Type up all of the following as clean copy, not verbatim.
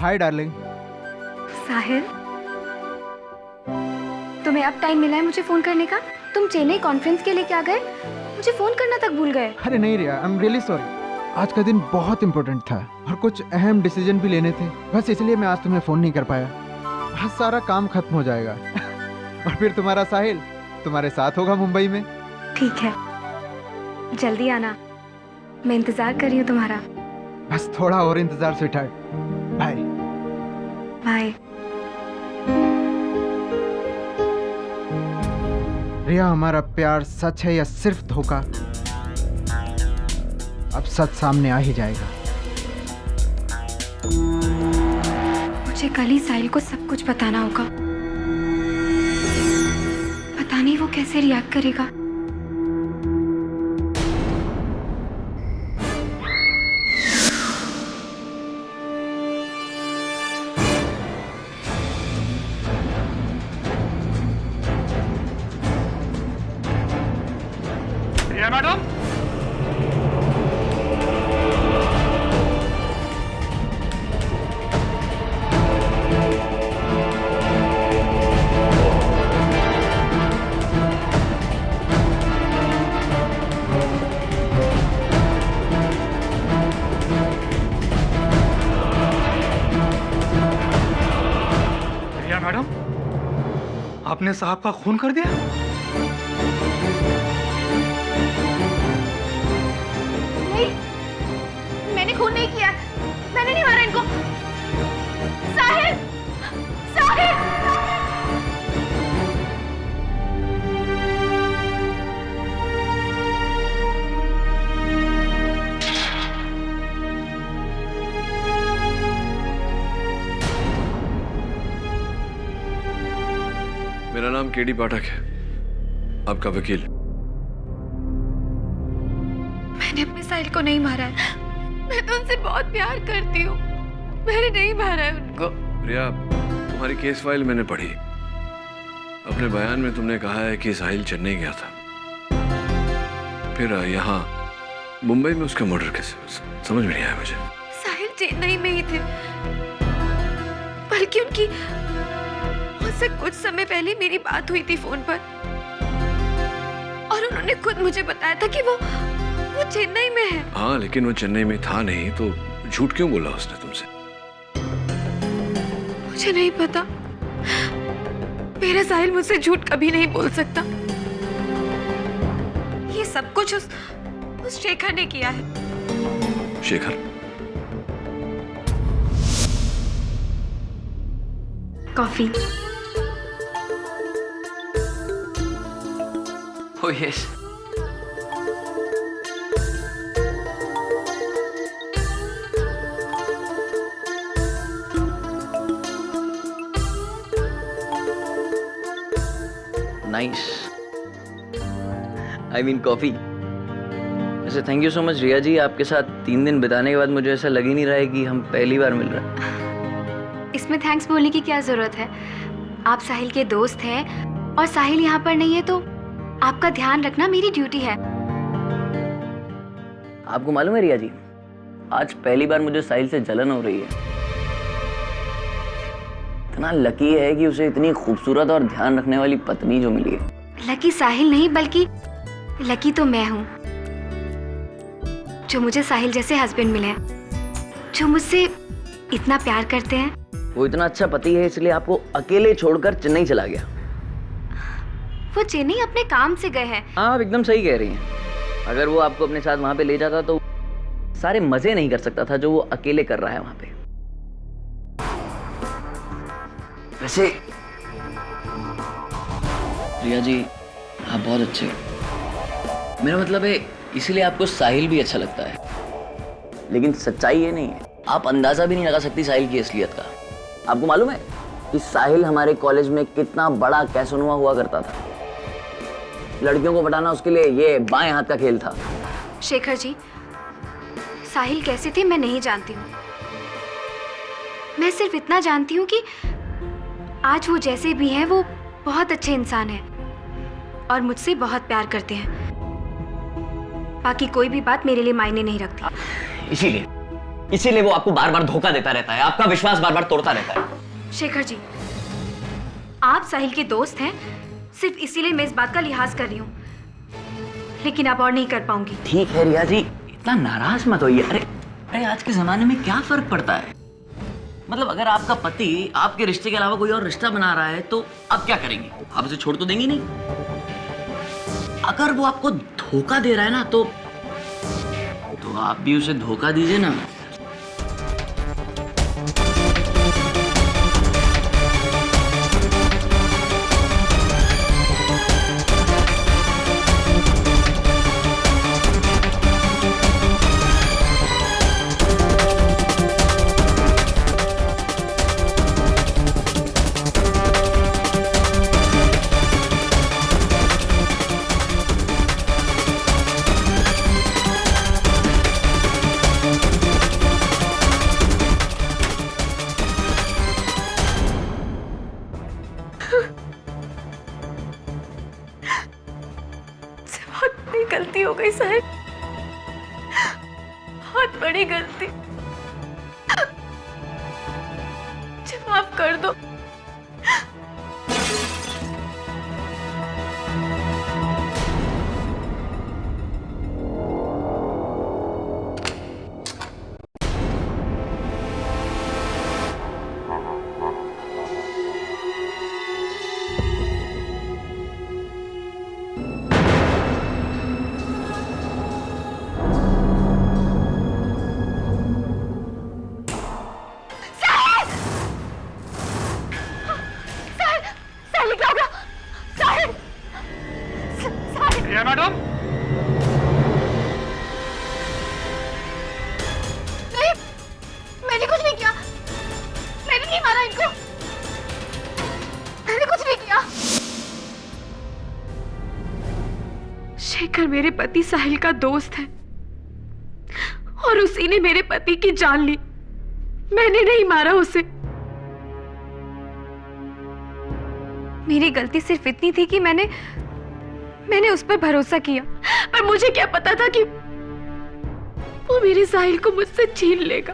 Hi darling. साहिल, तुम्हें अब time मिला है मुझे फोन करने का? तुम चेन्नई कॉन्फ्रेंस के लिए क्या गए, मुझे फोन करना तक भूल गए। अरे नहीं रिया, आई एम रियली सॉरी। आज का दिन बहुत इम्पोर्टेंट था और कुछ अहम डिसीजन भी लेने थे, बस इसलिए मैं आज तुम्हें फोन नहीं कर पाया। आज सारा काम खत्म हो जाएगा और फिर तुम्हारा साहिल तुम्हारे साथ होगा मुंबई में। ठीक है, जल्दी आना, मैं इंतजार कर रही हूँ तुम्हारा। बस थोड़ा और इंतजार स्वीटहार्ट। Bye bye. रिया, हमारा प्यार सच है या सिर्फ धोखा? अब सच सामने आ ही जाएगा। मुझे कल ही साहिल को सब कुछ बताना होगा। पता नहीं वो कैसे रिएक्ट करेगा। रिया मैडम, रिया मैडम, आपने साहब का खून कर दिया? नहीं, मैंने खून नहीं किया, मैंने नहीं मारा इनको। साहिल, साहिल! मेरा नाम केडी पाठक है, आपका वकील। मैंने अपने साहिल को नहीं मारा है, मैं तो उनसे बहुत प्यार करती हूँ, मैंने नहीं मारा है उनको। रिया, तुम्हारी केस फाइल मैंने पढ़ी। अपने बयान में तुमने कहा है कि साहिल चेन्नई गया था, फिर यहाँ मुंबई में उसका मर्डर कैसे? समझ में नहीं आया मुझे। साहिल चेन्नई में ही थे, बल्कि उनकी मुझसे कुछ समय पहले मेरी बात हुई थी फोन पर और उन्होंने खुद मुझे बताया था कि वो चेन्नई में है। हाँ, लेकिन वो चेन्नई में था नहीं, तो झूठ क्यों बोला उसने तुमसे? मुझे नहीं पता, मेरा साहिल मुझसे झूठ कभी नहीं बोल सकता। ये सब कुछ उस शेखर ने किया है। Shekhar? Coffee. Oh yes. Nice. I mean coffee. वैसे थैंक यू सो मच रिया जी, आपके साथ 3 दिन बिताने के बाद मुझे ऐसा लग ही नहीं रहा है कि हम पहली बार मिल रहे हैं। इसमें थैंक्स बोलने की क्या जरूरत है? आप साहिल के दोस्त हैं और साहिल यहाँ पर नहीं है तो आपका ध्यान रखना मेरी ड्यूटी है। आपको मालूम है रिया जी, आज पहली बार मुझे साहिल से जलन हो रही है। इतना लकी है कि उसे इतनी खूबसूरत और ध्यान रखने वाली पत्नी जो मिली है। लकी साहिल नहीं, बल्कि लकी तो मैं हूँ जो मुझे साहिल जैसे हस्बैंड मिले हैं, जो मुझसे इतना प्यार करते हैं। वो इतना अच्छा पति है इसलिए आपको अकेले छोड़कर चेन्नई चला गया। वो चेन्नई अपने काम से गए हैं। हाँ, आप एकदम सही कह रही हैं। अगर वो आपको अपने साथ वहां पे ले जाता तो सारे मजे नहीं कर सकता था जो वो अकेले कर रहा है वहां पे। वैसे रिया जी, आप बहुत अच्छे हो। मेरा मतलब है इसलिए आपको साहिल भी अच्छा लगता है, लेकिन सच्चाई ये नहीं है। आप अंदाजा भी नहीं लगा सकती साहिल की असलियत का। आपको मालूम है कि साहिल हमारे कॉलेज में कितना बड़ा कैसोनुआ हुआ करता था। लड़कियों को पटाना उसके लिए ये बाएं हाथ का खेल था। शेखर जी, साहिल कैसे थे मैं नहीं जानती हूँ। मैं सिर्फ इतना जानती हूँ कि आज वो जैसे भी हैं वो बहुत अच्छे इंसान हैं और मुझसे बहुत प्यार करते हैं। बाकी कोई भी बात मेरे लिए मायने नहीं रखती। इसीलिए वो आपको बार बार धोखा देता रहता है, आपका विश्वास बार बार तोड़ता रहता है। शेखर जी, आप साहिल के दोस्त हैं, सिर्फ इसीलिए मैं इस बात का लिहाज कर रही हूँ, लेकिन अब और नहीं कर पाऊंगी। ठीक है रिया जी, इतना नाराज मत होइए। अरे अरे आज के जमाने में क्या फर्क पड़ता है? मतलब अगर आपका पति आपके रिश्ते के अलावा कोई और रिश्ता बना रहा है तो आप क्या करेंगे? आप उसे छोड़ तो देंगे नहीं। अगर वो आपको धोखा दे रहा है ना तो आप भी उसे धोखा दीजिए ना। बहुत बड़ी गलती हो गई साहिल, बहुत बड़ी गलती। मुझे माफ कर दो। रिया मैडम, नहीं, मैंने कुछ नहीं किया, मैंने नहीं मारा इनको, मैंने कुछ नहीं किया। शेखर मेरे पति साहिल का दोस्त है और उसी ने मेरे पति की जान ली, मैंने नहीं मारा उसे। मेरी गलती सिर्फ इतनी थी कि मैंने उस पर भरोसा किया, पर मुझे क्या पता था कि वो मेरे साहिल को मुझसे छीन लेगा।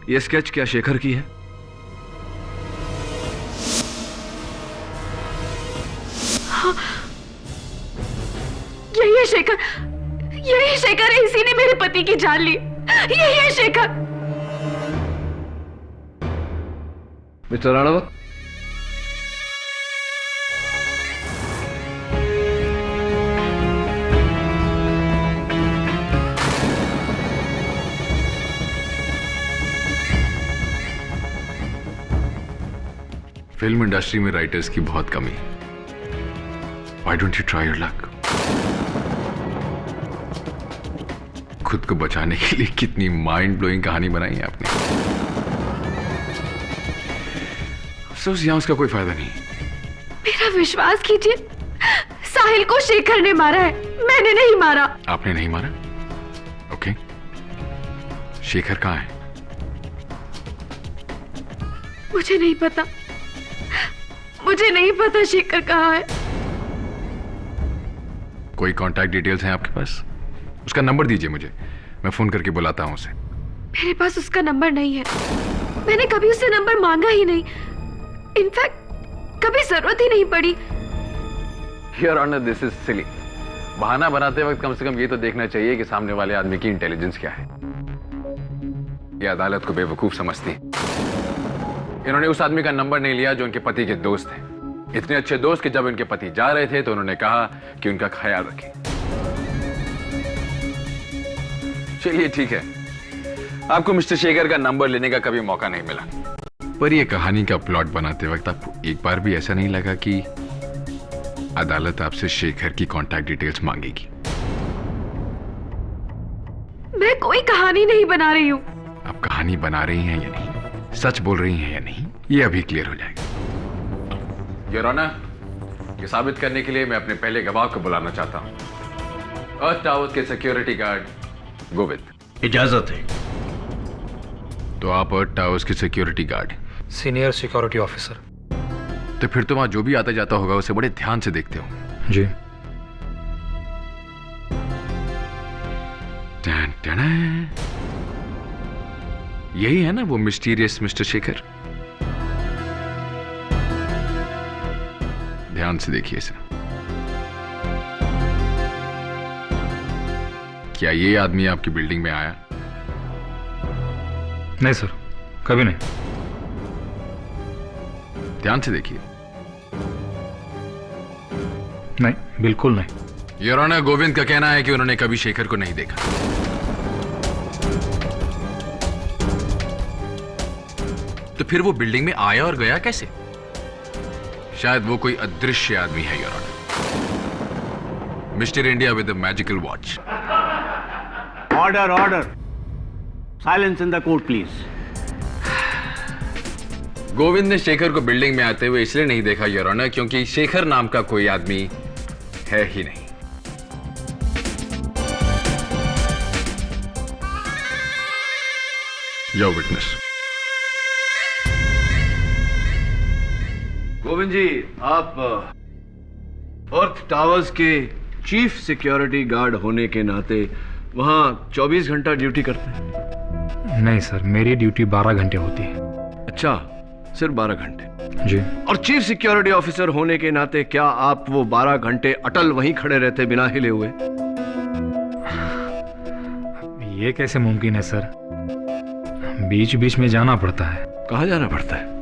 ये स्केच क्या शेखर की है? हाँ, यही है शेखर, यही शेखर है, इसी ने मेरे पति की जान ली, यही है Shekhar. Mister Ranawat, film industry में राइटर्स की बहुत कमी है। Why don't you try your luck? खुद को बचाने के लिए कितनी माइंड ब्लोइंग कहानी बनाई है आपने। अफसोस यहां उसका कोई फायदा नहीं। मेरा विश्वास कीजिए, साहिल को शेखर ने मारा है, मैंने नहीं मारा। आपने नहीं मारा? ओके, शेखर कहां है? मुझे नहीं पता, मुझे नहीं पता शेखर कहाँ है। कोई कांटेक्ट डिटेल्स हैं आपके पास? उसका नंबर दीजिए मुझे, मैं फोन करके बुलाता हूं उसे। मेरे पास उसका नंबर नहीं है, मैंने कभी उससे नंबर मांगा ही नहीं, इनफैक्ट कभी जरूरत ही नहीं पड़ी। योर ऑनर, दिस इज सिली। बहाना बनाते वक्त कम से कम ये तो देखना चाहिए कि सामने वाले आदमी की इंटेलिजेंस क्या है। ये अदालत को बेवकूफ समझती है। इन्होंने उस आदमी का नंबर नहीं लिया जो उनके पति के दोस्त हैं। इतने अच्छे दोस्त कि जब उनके पति जा रहे थे तो उन्होंने कहा कि उनका ख्याल रखें। चलिए ठीक है, आपको मिस्टर शेखर का नंबर लेने का कभी मौका नहीं मिला, पर यह कहानी का प्लॉट बनाते वक्त आपको एक बार भी ऐसा नहीं लगा कि अदालत आपसे शेखर की कांटेक्ट डिटेल्स मांगेगी? मैं कोई कहानी नहीं बना रही हूँ। आप कहानी बना रही हैं या नहीं, सच बोल रही हैं या नहीं, ये अभी क्लियर हो जाएगा। योर ऑनर, ये साबित करने के लिए मैं अपने पहले गवाह को बुलाना चाहता हूँ। अर्थ टावर के सिक्योरिटी गार्ड गोविंद। इजाजत है। तो आप अर्थ टावर्स के security guard? Senior security officer. तो फिर तुम वहां जो भी आता जाता होगा उसे बड़े ध्यान से देखते हो। जी। टन टन। यही है ना वो मिस्टीरियस मिस्टर शेखर? ध्यान से देखिए इसे। क्या ये आदमी आपकी बिल्डिंग में आया? नहीं सर, कभी नहीं। ध्यान से देखिए। नहीं, बिल्कुल नहीं। योर ऑनर, गोविंद का कहना है कि उन्होंने कभी शेखर को नहीं देखा। तो फिर वो बिल्डिंग में आया और गया कैसे? शायद वो कोई अदृश्य आदमी है your honour. Mister India with the magical watch. Order order. Silence in the court please. Govind ने शेखर को बिल्डिंग में आते हुए इसलिए नहीं देखा योर ऑनर क्योंकि शेखर नाम का कोई आदमी है ही नहीं। Your witness. गोविंद जी, आप अर्थ टावर्स के चीफ सिक्योरिटी गार्ड होने के नाते वहां 24 घंटा ड्यूटी करते हैं? नहीं सर, मेरी ड्यूटी 12 घंटे होती है। अच्छा, सिर्फ 12 घंटे? जी। और चीफ सिक्योरिटी ऑफिसर होने के नाते क्या आप वो 12 घंटे अटल वहीं खड़े रहते बिना हिले हुए? ये कैसे मुमकिन है सर? बीच बीच में जाना पड़ता है। कहाँ जाना पड़ता है?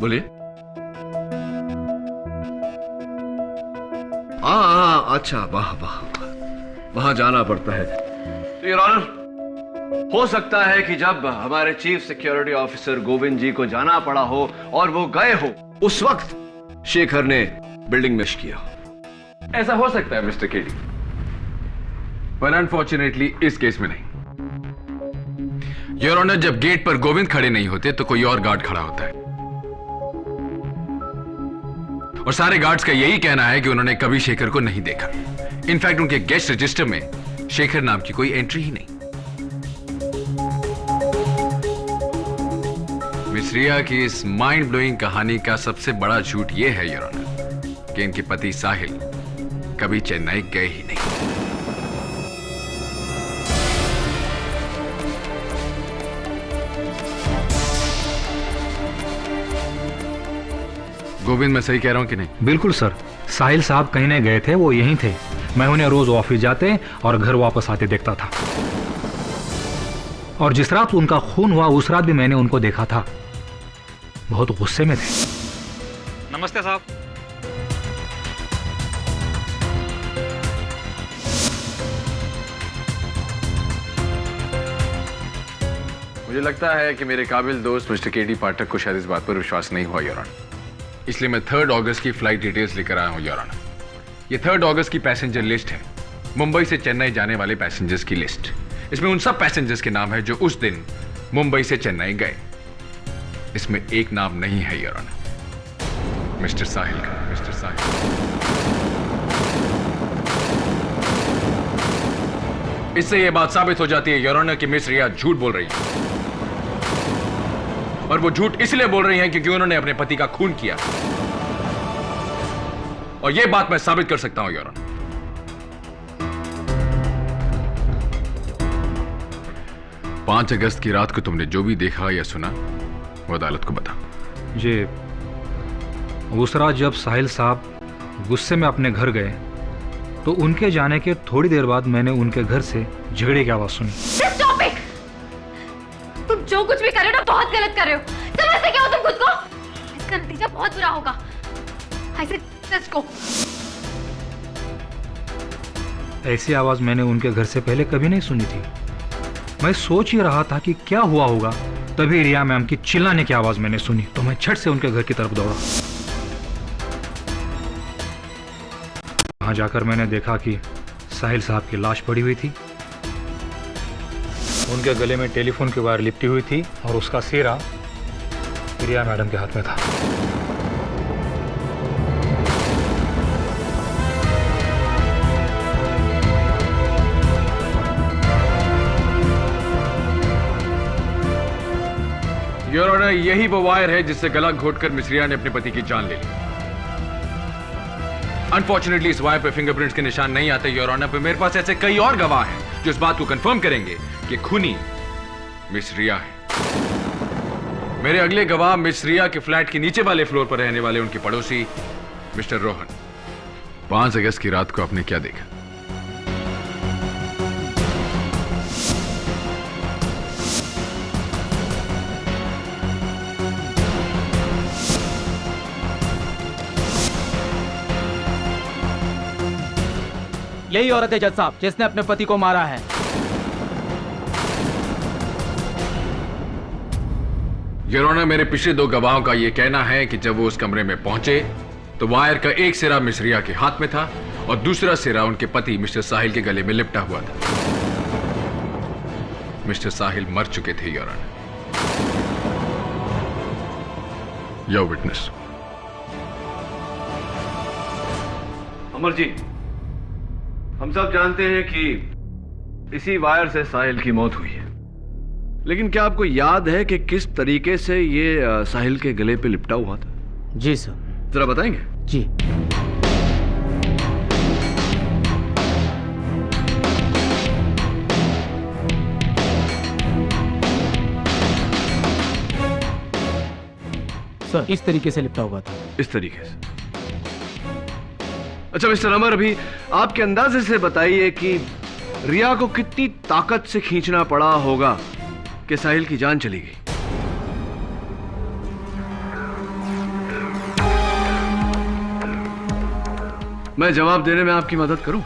बोलिए। हाँ, अच्छा, वाह वाह, वहां जाना पड़ता है। तो योर ऑनर, हो सकता है कि जब हमारे चीफ सिक्योरिटी ऑफिसर गोविंद जी को जाना पड़ा हो और वो गए हो, उस वक्त शेखर ने बिल्डिंग में किया हो। ऐसा हो सकता है मिस्टर केडी, पर अनफॉर्चुनेटली इस केस में नहीं। योर ऑनर, जब गेट पर गोविंद खड़े नहीं होते तो कोई और गार्ड खड़ा होता है, और सारे गार्ड्स का यही कहना है कि उन्होंने कभी शेखर को नहीं देखा। इनफैक्ट उनके गेस्ट रजिस्टर में शेखर नाम की कोई एंट्री ही नहीं। मिस रिया की इस माइंड ब्लोइंग कहानी का सबसे बड़ा झूठ यह है योर ऑनर कि इनके पति साहिल कभी चेन्नई गए ही नहीं। गोविंद, मैं सही कह रहा हूं कि नहीं? बिल्कुल सर, साहिल साहब कहीं नहीं गए थे, वो यहीं थे। मैं उन्हें रोज ऑफिस जाते और घर वापस आते देखता था, और जिस रात उनका खून हुआ उस रात भी मैंने उनको देखा था। बहुत गुस्से में थे। नमस्ते साहब। मुझे लगता है कि मेरे काबिल दोस्त मिस्टर केडी पाठक को शायद इस बात पर विश्वास नहीं हुआ योर ऑनर, इसलिए मैं 3 अगस्त की फ्लाइट डिटेल्स लेकर आया हूं योर ऑनर। ये 3 अगस्त की पैसेंजर लिस्ट है, मुंबई से चेन्नई जाने वाले पैसेंजर्स की लिस्ट। इसमें उन सब पैसेंजर्स के नाम है जो उस दिन मुंबई से चेन्नई गए। इसमें एक नाम नहीं है योर ऑनर, मिस्टर साहिल का। मिस्टर साहिल। इससे यह बात साबित हो जाती है योर ऑनर कि मिस रिया झूठ बोल रही है, और वो झूठ इसलिए बोल रही हैं क्योंकि उन्होंने अपने पति का खून किया, और यह बात मैं साबित कर सकता हूं योर ऑनर। 5 अगस्त की रात को तुमने जो भी देखा या सुना वो अदालत को बता। जी, उस रात जब साहिल साहब गुस्से में अपने घर गए तो उनके जाने के थोड़ी देर बाद मैंने उनके घर से झगड़े की आवाज सुनी। Stop it! तुम जो कुछ भी कर रहे हो ना बहुत गलत कर रहे हो। समझते क्या हो तुम खुद को? इसका नतीजा बहुत बुरा होगा। I said, let's go. ऐसी आवाज मैंने उनके घर से पहले कभी नहीं सुनी थी। मैं सोच ही रहा था कि क्या हुआ होगा, तभी रिया मैम की चिल्लाने की आवाज मैंने सुनी, तो मैं झट से उनके घर की तरफ दौड़ा। वहां जाकर मैंने देखा कि साहिल साहब की लाश पड़ी हुई थी, उनके गले में टेलीफोन की वायर लिपटी हुई थी, और उसका सिरा रिया मैडम के हाथ में था। योर ऑनर, यही वो वायर है जिससे गला घोटकर मिस रिया ने अपने पति की जान ले ली। अनफॉर्चुनेटली इस वायर पे फिंगरप्रिंट्स के निशान नहीं आते योर ऑनर, पर मेरे पास ऐसे कई और गवाह हैं जो इस बात को कंफर्म करेंगे कि खूनी मिस रिया है। मेरे अगले गवाह मिस रिया के फ्लैट के नीचे वाले फ्लोर पर रहने वाले उनके पड़ोसी मिस्टर रोहन। 5 अगस्त की रात को आपने क्या देखा? यही औरत है जज साहब जिसने अपने पति को मारा है। योर ऑनर, मेरे पिछले 2 गवाहों का यह कहना है कि जब वो उस कमरे में पहुंचे तो वायर का एक सिरा मिस रिया के हाथ में था और दूसरा सिरा उनके पति मिस्टर साहिल के गले में लिपटा हुआ था। मिस्टर साहिल मर चुके थे your honour. Your witness. Amar ji, हम सब जानते हैं कि इसी वायर से साहिल की मौत हुई है, लेकिन क्या आपको याद है कि किस तरीके से ये साहिल के गले पे लिपटा हुआ था? जी सर। जरा बताएंगे? जी। सर, इस तरीके से लिपटा हुआ था। इस तरीके से? अच्छा मिस्टर अमर, अभी आपके अंदाजे से बताइए कि रिया को कितनी ताकत से खींचना पड़ा होगा कि साहिल की जान चली गई। मैं जवाब देने में आपकी मदद करूं?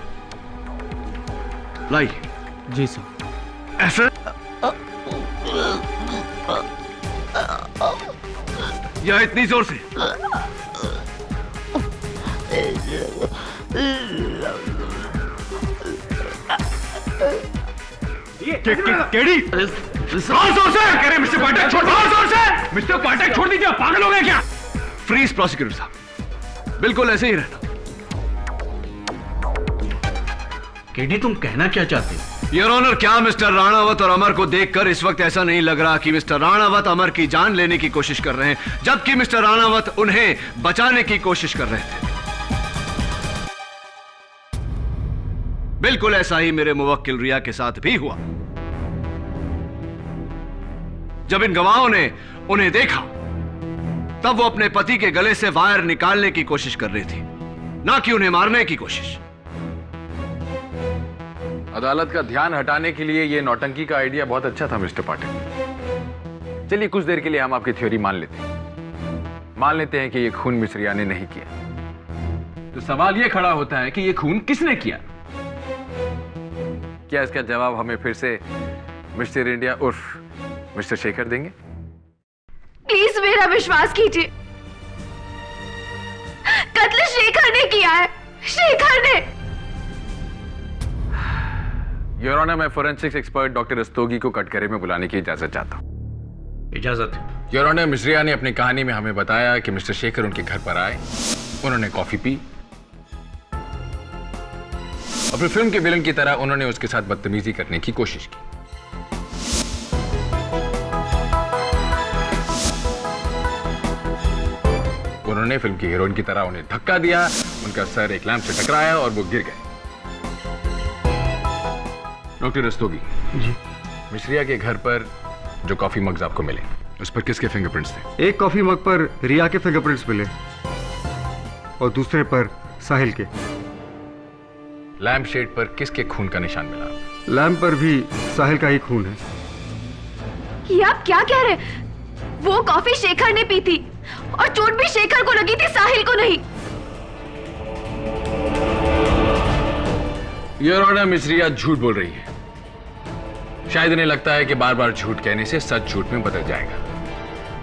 लाइए। जी सर। ऐसा या इतनी जोर से? केडी जोर से कह रहे मिस्टर पाठक, छोड़ जोर से। मिस्टर पाठक छोड़ दीजिए, पागल हो गए क्या? फ्रीज प्रोसिक्यूटर साहब, बिल्कुल ऐसे ही रहना। केडी, तुम कहना क्या चाहते हो? योर ऑनर, क्या मिस्टर राणावत और अमर को देखकर इस वक्त ऐसा नहीं लग रहा कि मिस्टर राणावत अमर की जान लेने की कोशिश कर रहे हैं, जबकि मिस्टर राणावत उन्हें बचाने की कोशिश कर रहे थे? बिल्कुल ऐसा ही मेरे मुवक्किल रिया के साथ भी हुआ। जब इन गवाहों ने उन्हें देखा तब वो अपने पति के गले से वायर निकालने की कोशिश कर रही थी, ना कि उन्हें मारने की कोशिश। अदालत का ध्यान हटाने के लिए यह नौटंकी का आइडिया बहुत अच्छा था मिस्टर पाठक। चलिए कुछ देर के लिए हम आपकी थ्योरी मान लेते हैं। मान लेते हैं कि यह खून मिस रिया ने नहीं किया। तो सवाल यह खड़ा होता है कि यह खून किसने किया? क्या इसका जवाब हमें फिर से मिस्टर इंडिया उर्फ मिस्टर शेखर देंगे? प्लीज मेरा विश्वास कीजिए, कत्ल शेखर ने किया है, शेखर ने। योर ऑनर, मैं फोरेंसिक्स एक्सपर्ट डॉक्टर रस्तोगी को कटघरे में बुलाने की इजाजत चाहता हूं। इजाजत। योर ऑनर, मिस रिया ने अपनी कहानी में हमें बताया कि मिस्टर शेखर उनके घर पर आए, उन्होंने कॉफी पी, अपनी फिल्म के विलन की तरह उन्होंने उसके साथ बदतमीजी करने की कोशिश की। उन्होंने फिल्म की हीरोइन की तरह उन्हें धक्का दिया, उनका सर एक लैंप से टकराया और वो गिर गए। डॉक्टर रस्तोगी जी, मिस रिया के घर पर जो कॉफी मग्स आपको मिले उस पर किसके फिंगरप्रिंट्स थे? एक कॉफी मग पर रिया के फिंगरप्रिंट्स मिले और दूसरे पर साहिल के। लैंप शेड पर किसके खून का निशान मिला? लैंप पर भी साहिल का ही खून है। ये आप क्या कह रहे? वो कॉफी शेखर ने पी थी और चोट भी शेखर को लगी थी, साहिल को नहीं। योर ऑनर, मिस रिया झूठ बोल रही है। शायद इन्हें लगता है कि बार बार झूठ कहने से सच झूठ में बदल जाएगा,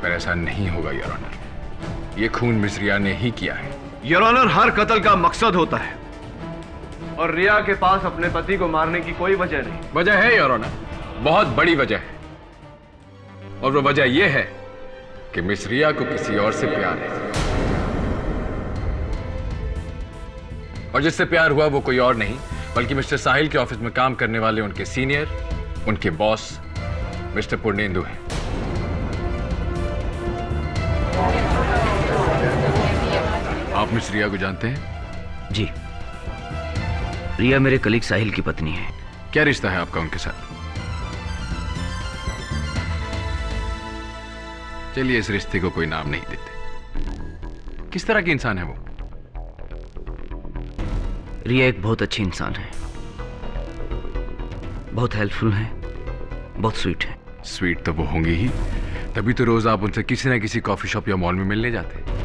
पर ऐसा नहीं होगा योर ऑनर। ये खून मिस रिया ने ही किया है। योर ऑनर, हर कत्ल का मकसद होता है और रिया के पास अपने पति को मारने की कोई वजह नहीं। वजह है योर ऑनर, बहुत बड़ी वजह है, और वो वजह यह है कि मिस रिया को किसी और से प्यार है, और जिससे प्यार हुआ वो कोई और नहीं बल्कि मिस्टर साहिल के ऑफिस में काम करने वाले उनके सीनियर, उनके बॉस मिस्टर पूर्णेंदु हैं। आप मिस रिया को जानते हैं? जी, रिया मेरे कलीग साहिल की पत्नी है। क्या रिश्ता है आपका उनके साथ? चलिए, इस रिश्ते को कोई नाम नहीं देते। किस तरह की इंसान है वो? रिया एक बहुत अच्छी इंसान है, बहुत हेल्पफुल है, बहुत स्वीट है। स्वीट तो वो होंगी ही, तभी तो रोज आप उनसे किसी ना किसी कॉफी शॉप या मॉल में मिलने जाते हैं।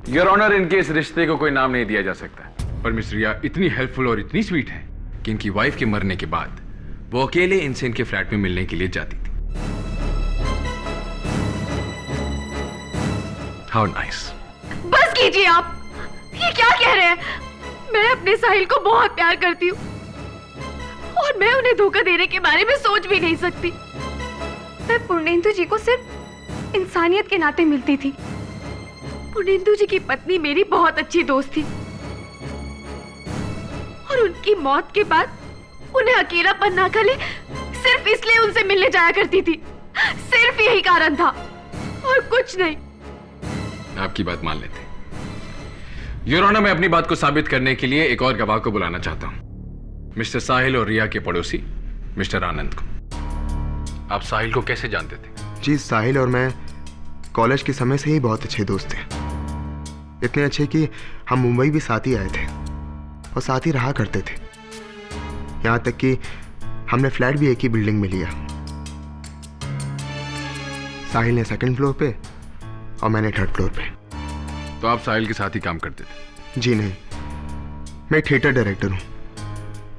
योर ऑनर, इनके इस रिश्ते को कोई नाम नहीं दिया जा सकता, पर मिस रिया इतनी हेल्पफुल और इतनी स्वीट है कि इनकी वाइफ के मरने के बाद वो अकेले इनसे इनके फ्लैट में मिलने के लिए जाती थी। How nice. बस कीजिए आप, ये क्या कह रहे हैं? मैं अपने साहिल को बहुत प्यार करती हूँ और मैं उन्हें धोखा देने के बारे में सोच भी नहीं सकती। मैं पूर्णेंदु जी को सिर्फ इंसानियत के नाते मिलती थी। पूर्णेंदु जी की पत्नी मेरी बहुत अच्छी दोस्त थी और उनकी मौत के बाद उन्हें अकेलापन ना खले सिर्फ इसलिए उनसे मिलने जाया करती थी। सिर्फ यही कारण था और कुछ नहीं। आपकी बात मान लेते। योर ऑनर, मैं अपनी बात को साबित करने के लिए एक और गवाह को बुलाना चाहता हूं, मिस्टर साहिल और रिया के पड़ोसी मिस्टर आनंद को। आप साहिल को कैसे जानते थे? जी, साहिल और मैं कॉलेज के समय से ही बहुत अच्छे दोस्त थे। इतने अच्छे कि हम मुंबई भी साथ ही आए थे और साथ ही रहा करते थे। यहाँ तक कि हमने फ्लैट भी एक ही बिल्डिंग में लिया। साहिल ने सेकंड फ्लोर पे और मैंने थर्ड फ्लोर पे। तो आप साहिल के साथ ही काम करते थे? जी नहीं, मैं थिएटर डायरेक्टर हूँ,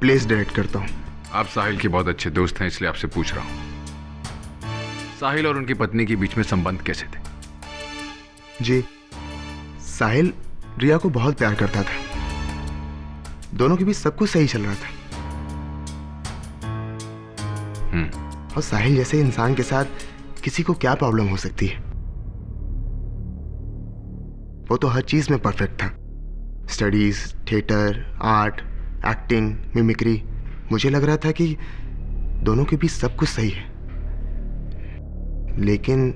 प्लेस डायरेक्ट करता हूँ। आप साहिल के बहुत अच्छे दोस्त हैं, इसलिए आपसे पूछ रहा हूँ, साहिल और उनकी पत्नी के बीच में संबंध कैसे थे? जी, साहिल रिया को बहुत प्यार करता था। दोनों के बीच सब कुछ सही चल रहा था। और साहिल जैसे इंसान के साथ किसी को क्या प्रॉब्लम हो सकती है? वो तो हर चीज में परफेक्ट था। Studies, theatre, art, acting, mimicry. मुझे लग रहा था कि दोनों के बीच सब कुछ सही है। लेकिन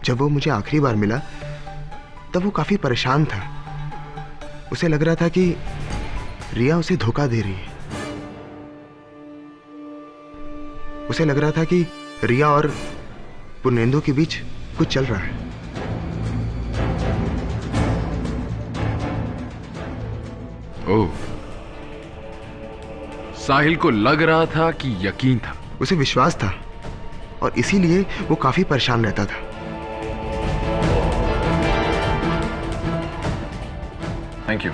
जब वो मुझे आखिरी बार मिला तब वो काफी परेशान था। उसे लग रहा था कि रिया उसे धोखा दे रही है। उसे लग रहा था कि रिया और पूर्णेंदु के बीच कुछ चल रहा है। ओह, साहिल को लग रहा था कि यकीन था? उसे विश्वास था और इसीलिए वो काफी परेशान रहता था। Thank you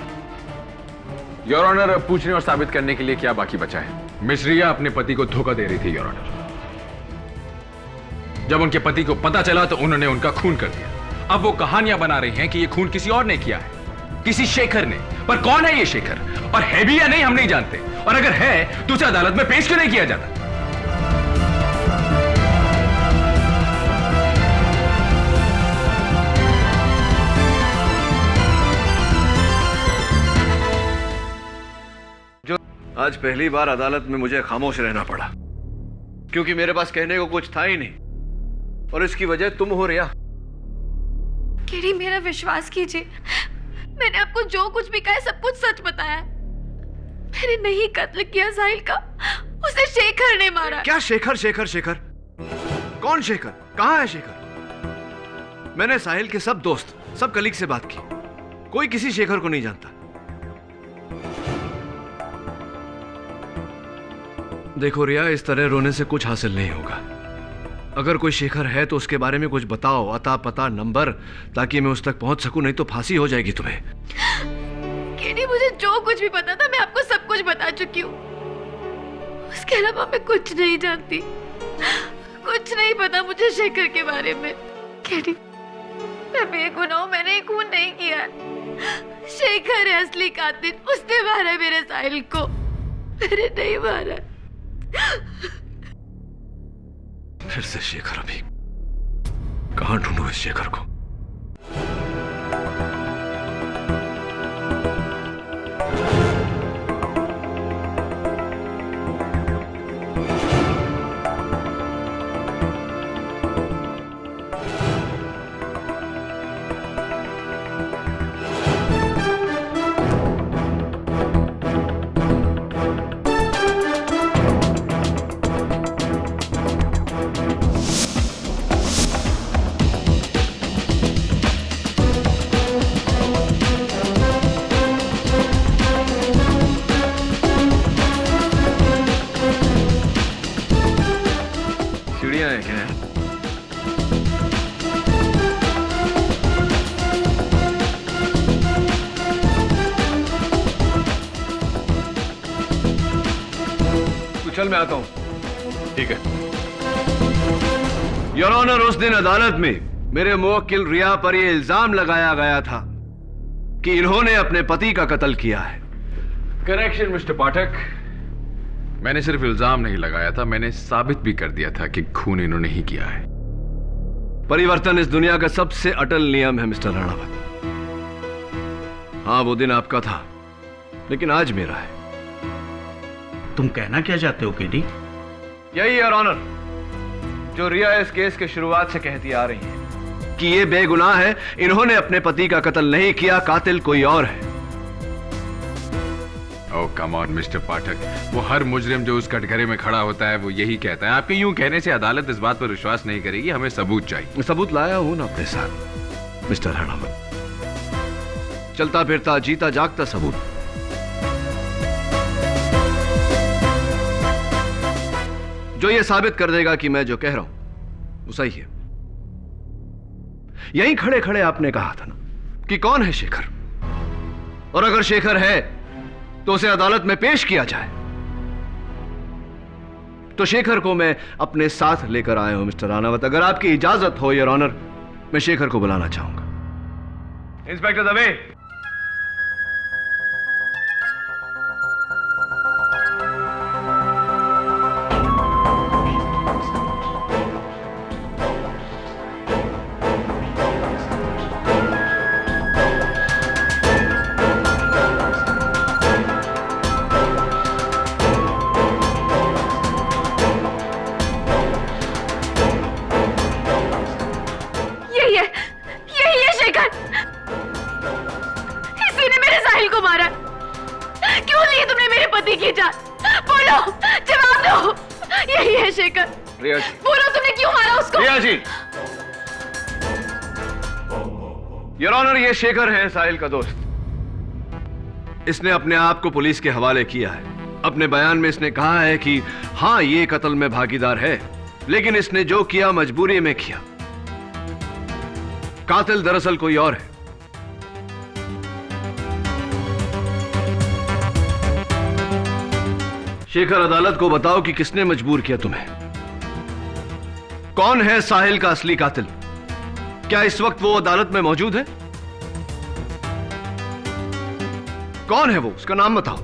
your honour. पूछने और साबित करने के लिए क्या बाकी बचा है? मिस रिया अपने पति को धोखा दे रही थी योर ऑनर। जब उनके पति को पता चला तो उन्होंने उनका खून कर दिया। अब वो कहानियां बना रही हैं कि ये खून किसी और ने किया है, किसी शेखर ने। पर कौन है ये शेखर, और है भी या नहीं हम नहीं जानते। और अगर है तो उसे अदालत में पेश क्यों नहीं किया जाता? आज पहली बार अदालत में मुझे खामोश रहना पड़ा, क्योंकि मेरे पास कहने को कुछ था ही नहीं, और इसकी वजह तुम हो रिया। केडी, मेरा विश्वास कीजिए, मैंने आपको जो कुछ भी कहा सब कुछ सच बताया। मैंने नहीं कत्ल किया साहिल का, उसे शेखर ने मारा। क्या शेखर? शेखर शेखर कौन शेखर? कहां है शेखर? मैंने साहिल के सब दोस्त, सब कलीग से बात की, कोई किसी शेखर को नहीं जानता। देखो रिया, इस तरह रोने से कुछ हासिल नहीं होगा। अगर कोई शेखर है तो उसके बारे में कुछ बताओ, अता पता, नंबर, ताकि मैं उस तक पहुंच सकूं, नहीं तो फांसी हो जाएगी तुम्हें। केडी, मुझे जो कुछ भी पता था मैं आपको सब कुछ बता चुकी हूँ। उसके अलावा मैं कुछ नहीं जानती, कुछ नहीं पता मुझे शेखर के बारे में। केडी, मैं बेगुनाह हूं, मैंने खून नहीं किया। शेखर है असली कातिल, उसने मारा मेरे साहिल को, मैंने नहीं मारा। फिर से शेखर। अभी कहां ढूंढूं इस शेखर को? चल मैं आता हूं। ठीक है। योर ऑनर, उस दिन अदालत में मेरे मुवक्किल रिया पर यह इल्जाम लगाया गया था कि इन्होंने अपने पति का कत्ल किया है। करेक्शन मिस्टर पाठक, मैंने सिर्फ इल्जाम नहीं लगाया था, मैंने साबित भी कर दिया था कि खून इन्होंने ही किया है। परिवर्तन इस दुनिया का सबसे अटल नियम है मिस्टर राणावत। हाँ, वो दिन आपका था, लेकिन आज मेरा है। तुम कहना क्या चाहते हो केडी? यही योर ऑनर जो रिया इस केस के शुरुआत से कहती आ रही है कि ये बेगुनाह है, इन्होंने अपने पति का कत्ल नहीं किया, कातिल कोई और है। ओह कम ऑन मिस्टर पाठक, वो हर मुजरिम जो उस कटघरे में खड़ा होता है वो यही कहता है। आपके यूं कहने से अदालत इस बात पर विश्वास नहीं करेगी, हमें सबूत चाहिए। सबूत लाया हूं ना अपने साथ मिस्टर राणावत, चलता फिरता जीता जागता सबूत। जो ये साबित कर देगा कि मैं जो कह रहा हूं वो सही है। यहीं खड़े खड़े आपने कहा था ना कि कौन है शेखर, और अगर शेखर है तो उसे अदालत में पेश किया जाए। तो शेखर को मैं अपने साथ लेकर आया हूं मिस्टर राणावत। अगर आपकी इजाजत हो योर ऑनर, मैं शेखर को बुलाना चाहूंगा। इंस्पेक्टर दवे। यही है शेखर। इसी ने मेरे साहिल को मारा। क्यों ली तुमने मेरे पति की जान? बोलो, जवाब दो। यही है शेखर। रिया जी, बोलो तुमने क्यों मारा उसको? रिया जी, योर ऑनर, ये शेखर है साहिल का दोस्त। इसने अपने आप को पुलिस के हवाले किया है। अपने बयान में इसने कहा है कि हां, ये कत्ल में भागीदार है, लेकिन इसने जो किया मजबूरी में किया। कातिल दरअसल कोई और है। शेखर, अदालत को बताओ कि किसने मजबूर किया तुम्हें। कौन है साहिल का असली कातिल? क्या इस वक्त वो अदालत में मौजूद है? कौन है वो? उसका नाम बताओ।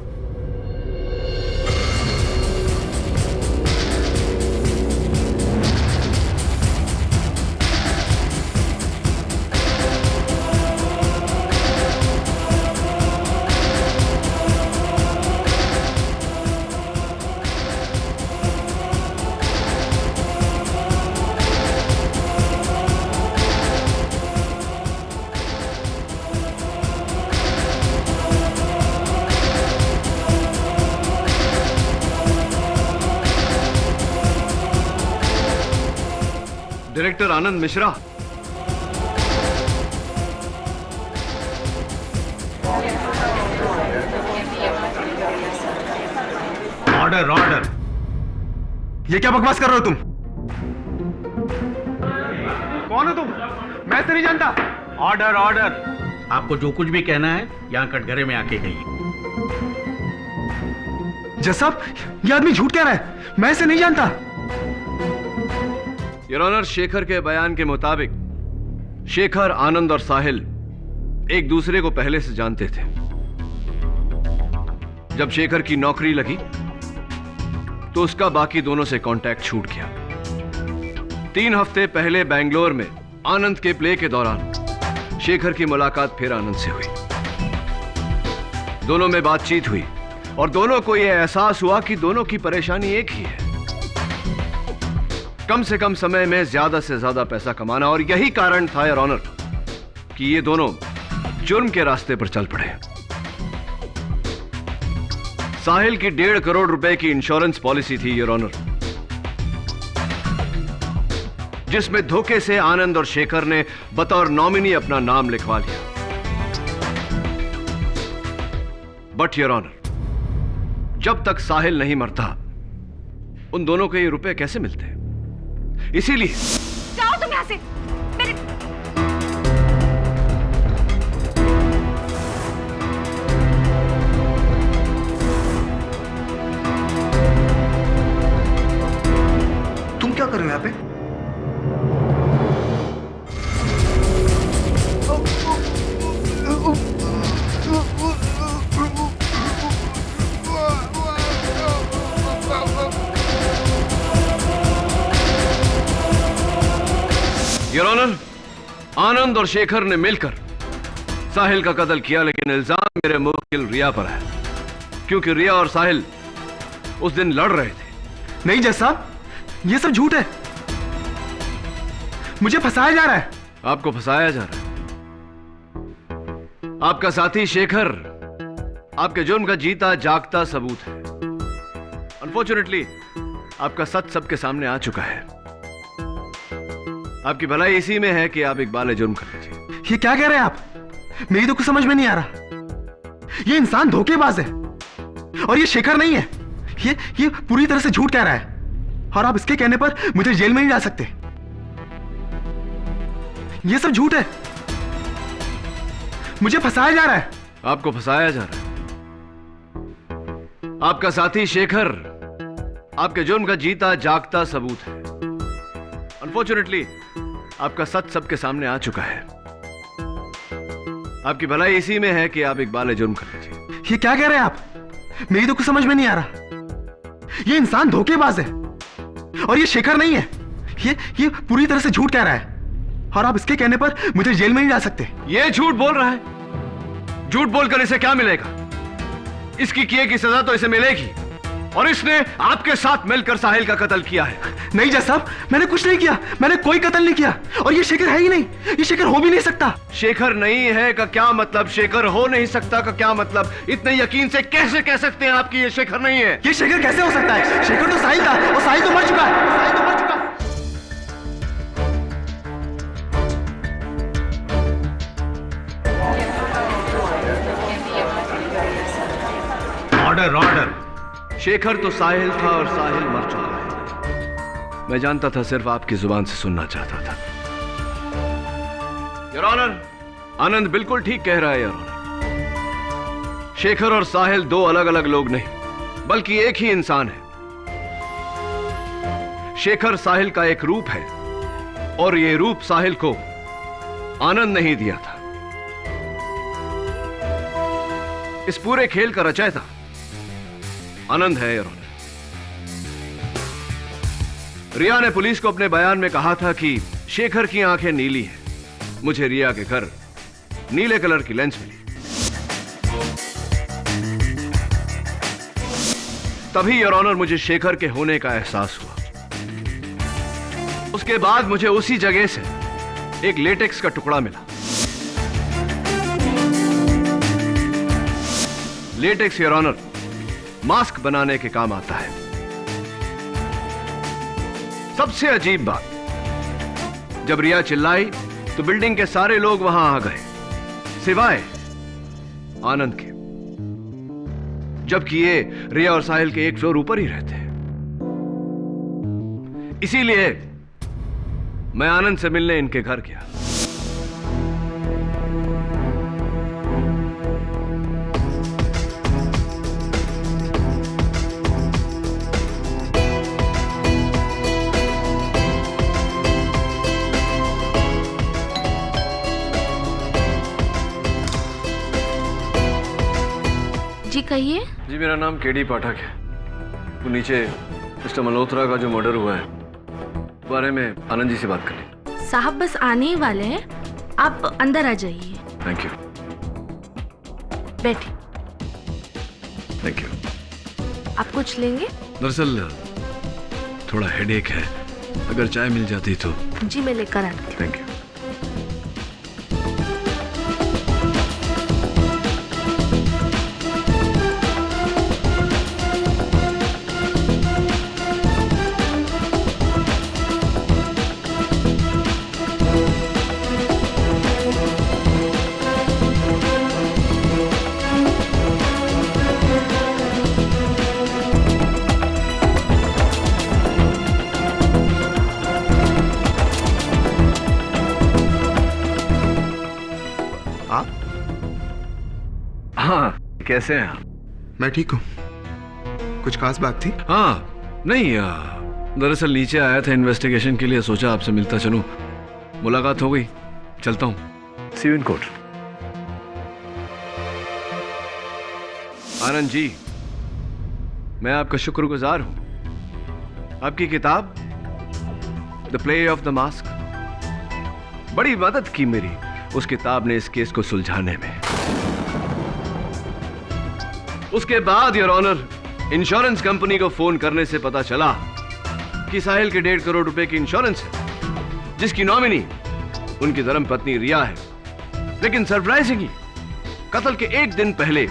Director Anand Mishra. Order order. ये क्या बकवास कर रहे हो तुम? कौन हो तुम? मैं तो नहीं जानता। Order order. आपको जो कुछ भी कहना है यहां कटघरे में आके कहिए। जज साहब, ये आदमी झूठ कह रहा है, मैं इसे नहीं जानता। योर ऑनर, शेखर के बयान के मुताबिक शेखर, आनंद और साहिल एक दूसरे को पहले से जानते थे। जब शेखर की नौकरी लगी तो उसका बाकी दोनों से कांटेक्ट छूट गया। 3 हफ्ते पहले बेंगलोर में आनंद के प्ले के दौरान शेखर की मुलाकात फिर आनंद से हुई। दोनों में बातचीत हुई और दोनों को यह एहसास हुआ कि दोनों की परेशानी एक ही है, कम से कम समय में ज्यादा से ज्यादा पैसा कमाना। और यही कारण था योर ऑनर कि ये दोनों जुर्म के रास्ते पर चल पड़े। साहिल की 1.5 करोड़ रुपए की इंश्योरेंस पॉलिसी थी योर ऑनर, जिसमें धोखे से आनंद और शेखर ने बतौर नॉमिनी अपना नाम लिखवा लिया। बट योर ऑनर, जब तक साहिल नहीं मरता उन दोनों को ये रुपए कैसे मिलते? इसीलिए जाओ तुम यहां से। मेरे आनंद और शेखर ने मिलकर साहिल का कत्ल किया, लेकिन इल्जाम मेरे मुवक्किल रिया पर है, क्योंकि रिया और साहिल उस दिन लड़ रहे थे। नहीं जज साहब, ये सब झूठ है। मुझे फंसाया जा रहा है। आपको फंसाया जा रहा है? आपका साथी शेखर आपके जुर्म का जीता जागता सबूत है। अनफॉर्चुनेटली आपका सच सबके सामने आ चुका है। आपकी भलाई इसी में है कि आप इकबाल जुर्म कर लीजिए। ये क्या कह रहे हैं आप? मेरी तो कुछ समझ में नहीं आ रहा। ये इंसान धोखेबाज है और ये शेखर नहीं है। ये पूरी तरह से झूठ कह रहा है और आप इसके कहने पर मुझे जेल में नहीं डाल सकते। ये सब झूठ है। मुझे फंसाया जा रहा है। आपको फंसाया जा रहा है? आपका साथी शेखर आपके जुर्म का जीता जागता सबूत है। अनफॉर्चुनेटली आपका सच सबके सामने आ चुका है। आपकी भलाई इसी में है कि आप इकबाल जुर्म कर लीजिए। ये क्या कह रहे हैं आप? मेरी तो कुछ समझ में नहीं आ रहा। ये इंसान धोखेबाज है और ये शेखर नहीं है। ये पूरी तरह से झूठ कह रहा है और आप इसके कहने पर मुझे जेल में नहीं डाल सकते। ये झूठ बोल रहा है। झूठ बोलकर इसे क्या मिलेगा? इसकी किए की सजा तो इसे मिलेगी, और इसने आपके साथ मिलकर साहिल का कत्ल किया है। नहीं जज साहब, मैंने कुछ नहीं किया। मैंने कोई कत्ल नहीं किया और ये शेखर है ही नहीं। ये शेखर हो भी नहीं सकता। शेखर नहीं है का क्या मतलब? शेखर हो नहीं सकता का क्या मतलब? इतने यकीन से कैसे कह सकते हैं आप कि ये शेखर नहीं है? ये शेखर कैसे हो सकता है? शेखर तो साहिल था और साहिल तो मर चुका है। साहिल तो मर चुका है। Order order. शेखर तो साहिल था और साहिल मर चुका है। मैं जानता था, सिर्फ आपकी जुबान से सुनना चाहता था। योर ऑनर, आनंद बिल्कुल ठीक कह रहा है योर ऑनर। शेखर और साहिल दो अलग अलग लोग नहीं, बल्कि एक ही इंसान है। शेखर साहिल का एक रूप है और यह रूप साहिल को आनंद नहीं दिया था। इस पूरे खेल का रचयिता आनंद है योर ऑनर। रिया ने पुलिस को अपने बयान में कहा था कि शेखर की आंखें नीली हैं। मुझे रिया के घर नीले कलर की लेंस मिली। तभी योर ऑनर मुझे शेखर के होने का एहसास हुआ। उसके बाद मुझे उसी जगह से एक लेटेक्स का टुकड़ा मिला। लेटेक्स योर ऑनर मास्क बनाने के काम आता है। सबसे अजीब बात, जब रिया चिल्लाई तो बिल्डिंग के सारे लोग वहां आ गए, सिवाय आनंद के, जबकि ये रिया और साहिल के एक फ्लोर ऊपर ही रहते हैं। इसीलिए मैं आनंद से मिलने इनके घर गया। जी कहिए। जी मेरा नाम केडी पाठक है। वो नीचे मिस्टर मल्होत्रा का जो मर्डर हुआ है बारे में आनंद जी से बात करनी। साहब बस आने ही वाले हैं, आप अंदर आ जाइए। Thank you. बैठिए। Thank you. आप कुछ लेंगे? दरअसल थोड़ा हेडेक है, अगर चाय मिल जाती तो। जी मैं लेकर आती हूँ। Thank you. हाँ, कैसे हैं आप? मैं ठीक हूँ। कुछ खास बात थी? हाँ, नहीं, दरअसल नीचे आया था इन्वेस्टिगेशन के लिए, सोचा आपसे मिलता चलूं। मुलाकात हो गई, चलता हूं। सी you in court. Anand ji, मैं आपका शुक्रगुजार हूं। आपकी किताब the play of the mask बड़ी मदद की मेरी उस किताब ने इस केस को सुलझाने में। उसके बाद योर ऑनर, इंश्योरेंस कंपनी को फोन करने से पता चला कि साहिल के 1.5 करोड़ रुपए की इंश्योरेंस है, जिसकी नॉमिनी उनकी धर्मपत्नी रिया है। लेकिन सरप्राइजिंगली कत्ल के 1 दिन पहले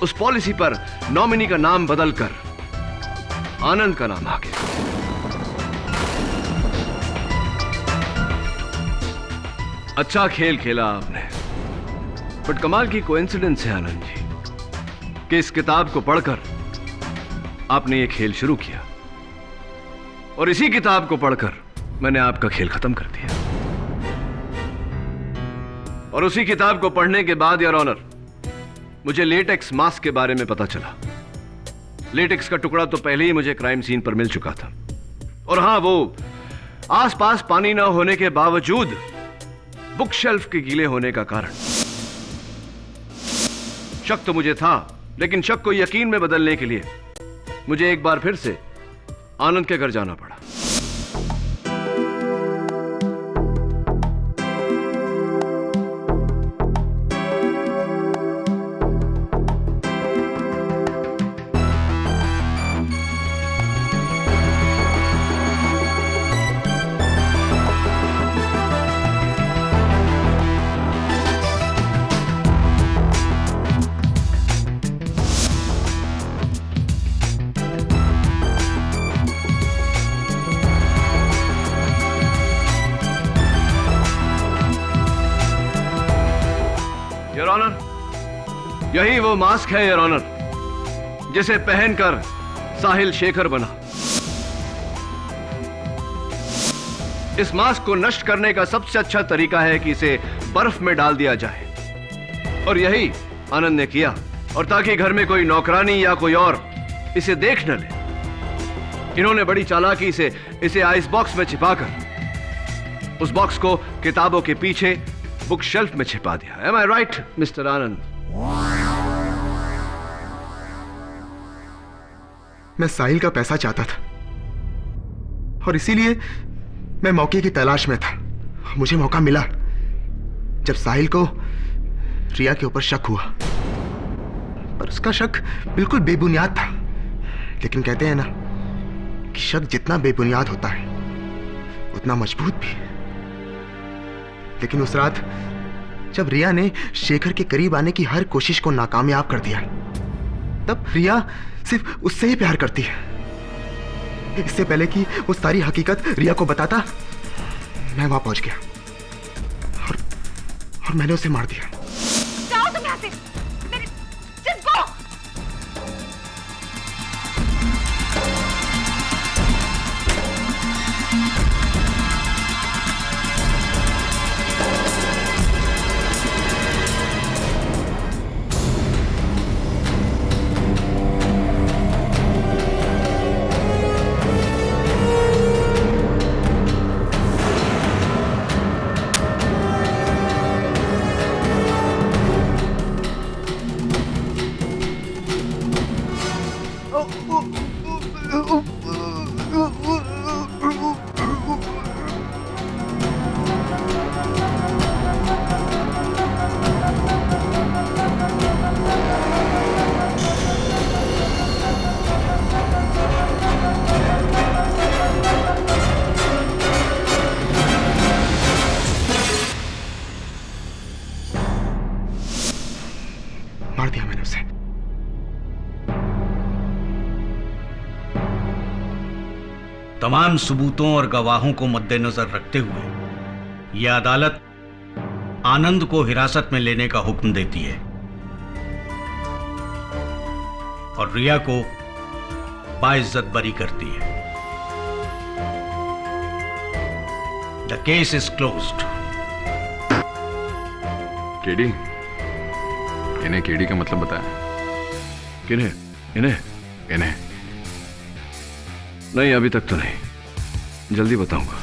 उस पॉलिसी पर नॉमिनी का नाम बदलकर आनंद का नाम आ गया। अच्छा खेल खेला आपने, बट कमाल की कोइंसिडेंस है आनंद जी कि इस किताब को पढ़कर आपने ये खेल शुरू किया और इसी किताब को पढ़कर मैंने आपका खेल खत्म कर दिया। और उसी किताब को पढ़ने के बाद योर ऑनर, मुझे लेटेक्स मास्क के बारे में पता चला। लेटेक्स का टुकड़ा तो पहले ही मुझे क्राइम सीन पर मिल चुका था, और हां, वो आसपास पानी ना होने के बावजूद बुक शेल्फ के गीले होने का कारण। शक तो मुझे था, लेकिन शक को यकीन में बदलने के लिए मुझे एक बार फिर से आनंद के घर जाना पड़ा। योर ऑनर, यही वो मास्क है योर ऑनर, जिसे पहनकर साहिल शेखर बना। इस मास्क को नष्ट करने का सबसे अच्छा तरीका है कि इसे बर्फ में डाल दिया जाए, और यही आनंद ने किया। और ताकि घर में कोई नौकरानी या कोई और इसे देख न ले, इन्होंने बड़ी चालाकी से इसे आइस बॉक्स में छिपाकर उस बॉक्स को किताबों के पीछे बुक शेल्फ में छिपा दिया। Am I right, मिस्टर आनंद? मैं साहिल का पैसा चाहता था और इसीलिए मैं मौके की तलाश में था। मुझे मौका मिला जब साहिल को रिया के ऊपर शक हुआ, पर उसका शक बिल्कुल बेबुनियाद था। लेकिन कहते हैं ना कि शक जितना बेबुनियाद होता है उतना मजबूत भी। लेकिन उस रात जब रिया ने शेखर के करीब आने की हर कोशिश को नाकामयाब कर दिया, तब रिया सिर्फ उससे ही प्यार करती है। इससे पहले कि वो सारी हकीकत रिया को बताता, मैं वहां पहुंच गया और मैंने उसे मार दिया। जाओ तुम यहाँ से, just go! मार दिया मैंने उसे। तमाम सबूतों और गवाहों को मद्देनजर रखते हुए यह अदालत आनंद को हिरासत में लेने का हुक्म देती है और रिया को बाइज्जत बरी करती है। The case is closed. KD, इन्हें केडी का मतलब बताया? किन्हें? इन्हें? इन्हें नहीं, अभी तक तो नहीं, जल्दी बताऊंगा।